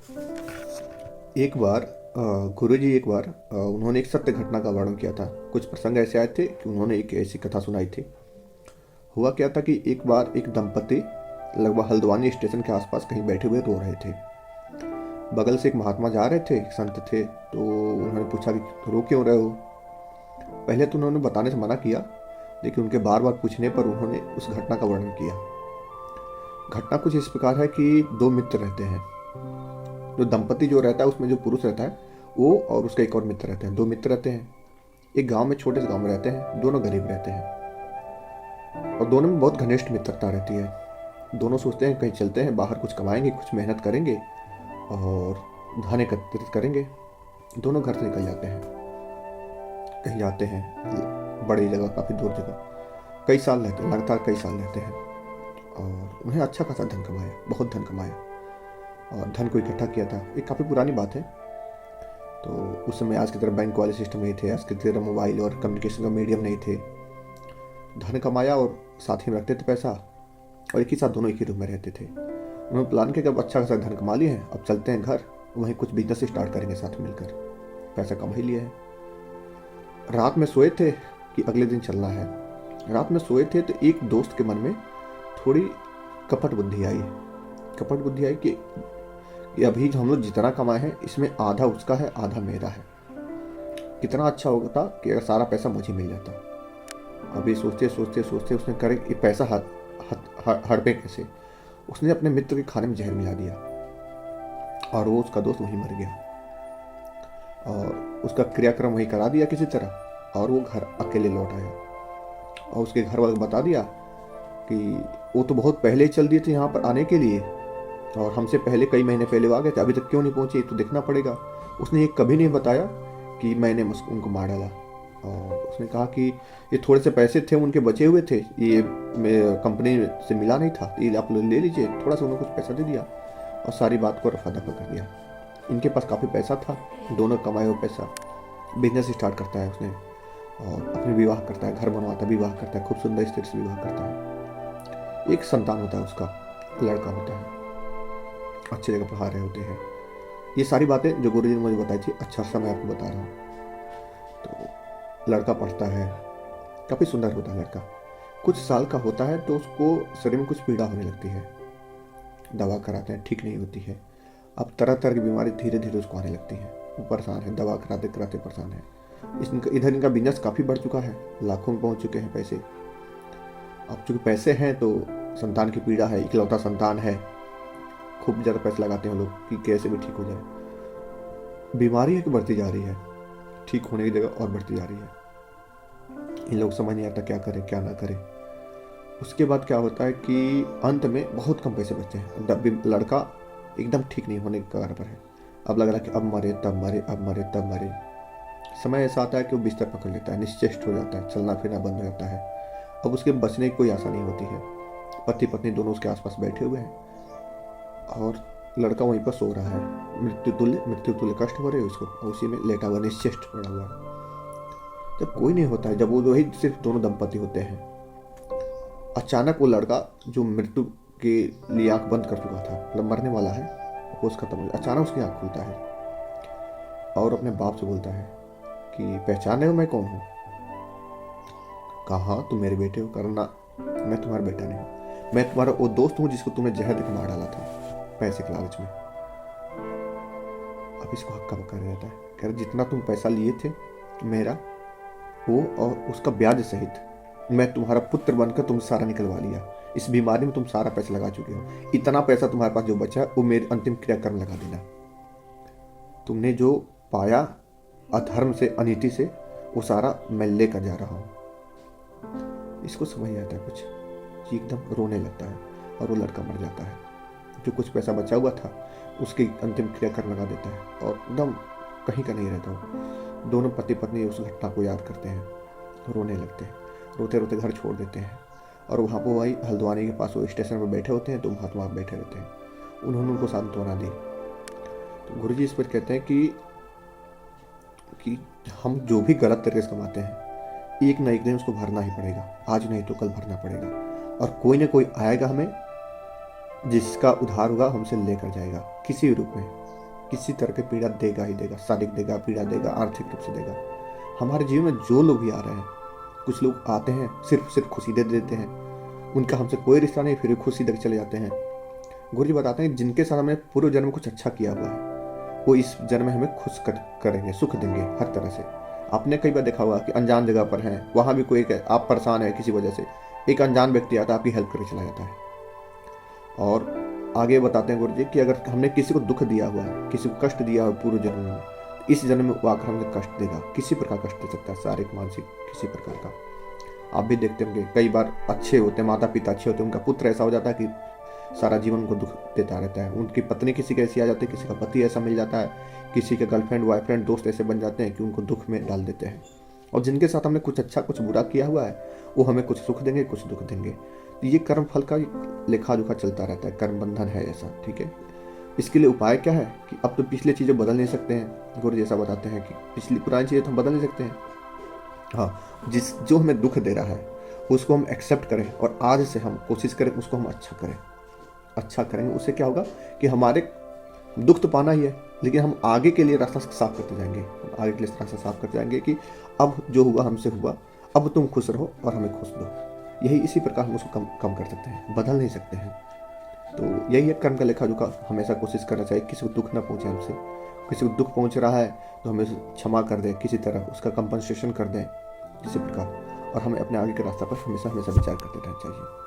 एक बार गुरुजी एक बार उन्होंने एक सत्य घटना का वर्णन किया था। कुछ प्रसंग ऐसे आए थे कि उन्होंने एक ऐसी कथा सुनाई थी। हुआ क्या था कि एक बार एक दंपति लगभग हल्द्वानी स्टेशन के आसपास कहीं बैठे हुए रो रहे थे। बगल से एक महात्मा जा रहे थे, एक संत थे, तो उन्होंने पूछा कि रो क्यों रहे हो। पहले तो उन्होंने बताने से मना किया, लेकिन उनके बार बार पूछने पर उन्होंने उस घटना का वर्णन किया। घटना कुछ इस प्रकार है कि दो मित्र रहते हैं। जो दंपति जो रहता है उसमें जो पुरुष रहता है वो और उसका एक और मित्र रहते हैं। दो मित्र रहते हैं, एक गांव में, छोटे से गांव में रहते हैं। दोनों गरीब रहते हैं और दोनों में बहुत घनिष्ठ मित्रता रहती है। दोनों सोचते हैं कहीं चलते हैं, बाहर कुछ कमाएंगे, कुछ मेहनत करेंगे और धन एकत्रित करेंगे। दोनों घर से निकल जाते हैं, कहीं जाते हैं बड़ी जगह, काफ़ी दूर जगह। कई साल रहते हैं, लगातार कई साल रहते हैं और उन्हें अच्छा खासा धन कमाया, बहुत धन कमाया और धन को इकट्ठा किया था। एक काफ़ी पुरानी बात है। तो उस समय आज की तरह बैंक वाले सिस्टम नहीं थे, आज की तरह मोबाइल और कम्युनिकेशन का मीडियम नहीं थे। धन कमाया और साथ ही में रखते थे पैसा, और एक ही साथ दोनों एक ही रूम में रहते थे। उन्होंने प्लान किया कि अब अच्छा खासा धन कमा लिए हैं, अब चलते हैं घर, वहीं कुछ बिजनेस स्टार्ट करेंगे साथ में मिलकर। पैसा कमा ही लिया है। रात में सोए थे कि अगले दिन चलना है। रात में सोए थे तो एक दोस्त के मन में थोड़ी कपट बुद्धि आई। कपट बुद्धि आई कि अभी हम लोग जितना कमाए हैं इसमें आधा उसका है, आधा मेरा है। कितना अच्छा होता कि अगर सारा पैसा मुझे मिल जाता। अभी सोचते सोचते सोचते उसने करे ये पैसा हड़पे कैसे। उसने अपने मित्र के खाने में जहर मिला दिया और वो उसका दोस्त वहीं मर गया और उसका क्रियाक्रम वहीं करा दिया किसी तरह, और वो घर अकेले लौट आया। और उसके घर वाले को बता दिया कि वो तो बहुत पहले ही चल दिए थे यहाँ पर आने के लिए और हमसे पहले, कई महीने पहले वो आ गए थे, अभी तक क्यों नहीं पहुँचे, तो देखना पड़ेगा। उसने ये कभी नहीं बताया कि मैंने उनको मार डाला। और उसने कहा कि ये थोड़े से पैसे थे उनके बचे हुए थे, ये कंपनी से मिला नहीं था, ये आप लोग ले लीजिए। थोड़ा सा उन्होंने कुछ पैसा दे दिया और सारी बात को रफा दफा कर दिया। इनके पास काफ़ी पैसा था, दोनों कमाए हुए पैसा। बिजनेस स्टार्ट करता है उसने और अपने विवाह करता है, घर बनवाता है, विवाह करता है, खूब सुंदर स्त्री से विवाह करता है। एक संतान होता है उसका, लड़का होता है, अच्छी जगह पढ़ा रहे होते हैं। ये सारी बातें जो गुरुजी ने मुझे बताई थी, अच्छा सा मैं आपको बता रहा हूँ। तो लड़का पढ़ता है, काफ़ी सुंदर होता है लड़का। कुछ साल का होता है तो उसको शरीर में कुछ पीड़ा होने लगती है। दवा कराते हैं, ठीक नहीं होती है। अब तरह तरह की बीमारी धीरे धीरे उसको आने लगती है। वो परेशान है, दवा कराते कराते परेशान है। इधर इनका बिजनेस काफ़ी बढ़ चुका है, लाखों में पहुंच चुके हैं पैसे। अब चूँकि पैसे हैं तो संतान की पीड़ा है, इकलौता संतान है, खूब ज़्यादा पैसे लगाते हैं लोग कि कैसे भी ठीक हो जाए। बीमारी है कि बढ़ती जा रही है, ठीक होने की जगह और बढ़ती जा रही है। इन लोग समझ नहीं आता क्या करें क्या ना करें। उसके बाद क्या होता है कि अंत में बहुत कम पैसे बचते हैं। लड़का एकदम ठीक नहीं होने के कगार पर है। अब लग रहा है कि अब मरे तब मरे, अब मरे तब मरे। समय ऐसा आता है कि वो बिस्तर पकड़ लेता है, निश्चेष्ट हो जाता है, चलना फिरना बंद हो जाता है। अब उसके बचने की कोई आशा नहीं होती है। पति पत्नी दोनों उसके आसपास बैठे हुए हैं और लड़का वहीं पर सो रहा है। मृत्यु तुल्य कष्ट हो रहे हैं उसको, और उसी में लेटा हुआ, निश्चेष्ट पड़ा हुआ। जब कोई नहीं होता है, जब वो वही सिर्फ दोनों दंपति होते हैं, अचानक वो लड़का जो मृत्यु के लिए आंख बंद कर चुका था, मतलब मरने वाला है, होश खत्म हो गया, अचानक उसकी आंख खुलता है और अपने बाप से बोलता है कि पहचाने हो मैं कौन हूँ। कहा तुम मेरे बेटे हो। करना मैं तुम्हारा बेटा नहीं हूँ, मैं तुम्हारा वो दोस्त हूँ जिसको तुमने जहर देकर मार डाला था पैसे के लालच में। अब इसको हक्का बक्का रह जाता है। कह रहे जितना तुम पैसा लिए थे मेरा, वो और उसका ब्याज सहित मैं तुम्हारा पुत्र बनकर तुम सारा निकलवा लिया। इस बीमारी में तुम सारा पैसा लगा चुके हो। इतना पैसा तुम्हारे पास जो बचा है वो मेरे अंतिम क्रियाक्रम लगा देना। तुमने जो पाया अधर्म से, अनीति से, वो सारा मैं लेकर जा रहा हूँ। इसको समझ नहीं आता कुछ, एकदम रोने लगता है और वो लड़का मर जाता है। जो कुछ पैसा बचा हुआ था उसकी अंतिम क्रियाक्रम लगा देता है और एकदम कहीं का नहीं रहता वो। दोनों पति पत्नी उस घटना को याद करते हैं, रोने लगते हैं, रोते रोते घर छोड़ देते हैं। और वहाँ पर वही हल्द्वानी के पास वो स्टेशन पर बैठे होते हैं तो महात्मा बैठे रहते हैं। उन्होंने उनको सांत्वना दी। तो गुरु जी इस पर कहते हैं कि हम जो भी गलत तरीके से कमाते हैं, एक ना एक दिन उसको भरना ही पड़ेगा। आज नहीं तो कल भरना पड़ेगा, और कोई ना कोई आएगा हमें जिसका उधार होगा हमसे लेकर जाएगा किसी भी रूप में। किसी तरह की पीड़ा देगा ही देगा, शारीरिक देगा, पीड़ा देगा, आर्थिक रूप से देगा। हमारे जीवन में जो लोग भी आ रहे हैं, कुछ लोग आते हैं सिर्फ खुशी दे देते हैं, उनका हमसे कोई रिश्ता नहीं, फिर भी खुशी देकर चले जाते हैं। गुरु जी बताते हैं जिनके साथ हमने पूर्व जन्म में कुछ अच्छा किया हुआ है, वो इस जन्म में हमें खुश करेंगे, सुख देंगे हर तरह से। आपने कई बार देखा होगा कि अनजान जगह पर हैं, वहाँ भी कोई आप परेशान है किसी वजह से, एक अनजान व्यक्ति आता है, आपकी हेल्प करके चला जाता है। और आगे बताते हैं गुरु जी कि अगर हमने किसी को दुख दिया हुआ है, किसी को कष्ट दिया हुआ पूर्व जन्म में, इस जन्म में वो आकर हमें कष्ट देगा, किसी प्रकार कष्ट दे सकता है, शारीरिक मानसिक किसी प्रकार का। आप भी देखते होंगे कई बार अच्छे होते हैं, माता पिता अच्छे होते हैं, उनका पुत्र ऐसा हो जाता है कि सारा जीवन उनको दुख देता रहता है। उनकी पत्नी किसी की ऐसी आ जाती है, किसी का पति ऐसा मिल जाता है, किसी के गर्लफ्रेंड बॉयफ्रेंड दोस्त ऐसे बन जाते हैं कि उनको दुख में डाल देते हैं। और जिनके साथ हमने कुछ अच्छा कुछ बुरा किया हुआ है, वो हमें कुछ सुख देंगे, कुछ दुख देंगे। तो ये कर्म फल का लेखा जोखा चलता रहता है, कर्म बंधन है ऐसा, ठीक है। इसके लिए उपाय क्या है कि अब तो पिछली चीज़ें बदल नहीं सकते हैं, गुरु जैसा बताते हैं कि पिछली पुरानी चीज़ें तो हम बदल नहीं सकते हैं। हाँ, जो हमें दुख दे रहा है उसको हम एक्सेप्ट करें और आज से हम कोशिश करें उसको हम अच्छा करें। अच्छा करेंगे उससे क्या होगा कि हमारे दुख तो पाना ही है, लेकिन हम आगे के लिए रास्ता साफ करते जाएंगे। हम आगे के लिए रास्ता साफ करते जाएंगे कि अब जो हुआ हमसे हुआ, अब तुम खुश रहो और हमें खुश दो। यही इसी प्रकार हम उसको कम कर सकते हैं, बदल नहीं सकते हैं। तो यही है कर्म का लेखा जोखा, हमेशा कोशिश करना चाहिए किसी को दुख ना पहुंचे हमसे। किसी को दुख पहुंच रहा है तो हमें क्षमा कर दें, किसी तरह उसका कंपनसेशन कर दें किसी प्रकार, और हमें अपने आगे के रास्ते पर हमेशा विचार करते रहना चाहिए।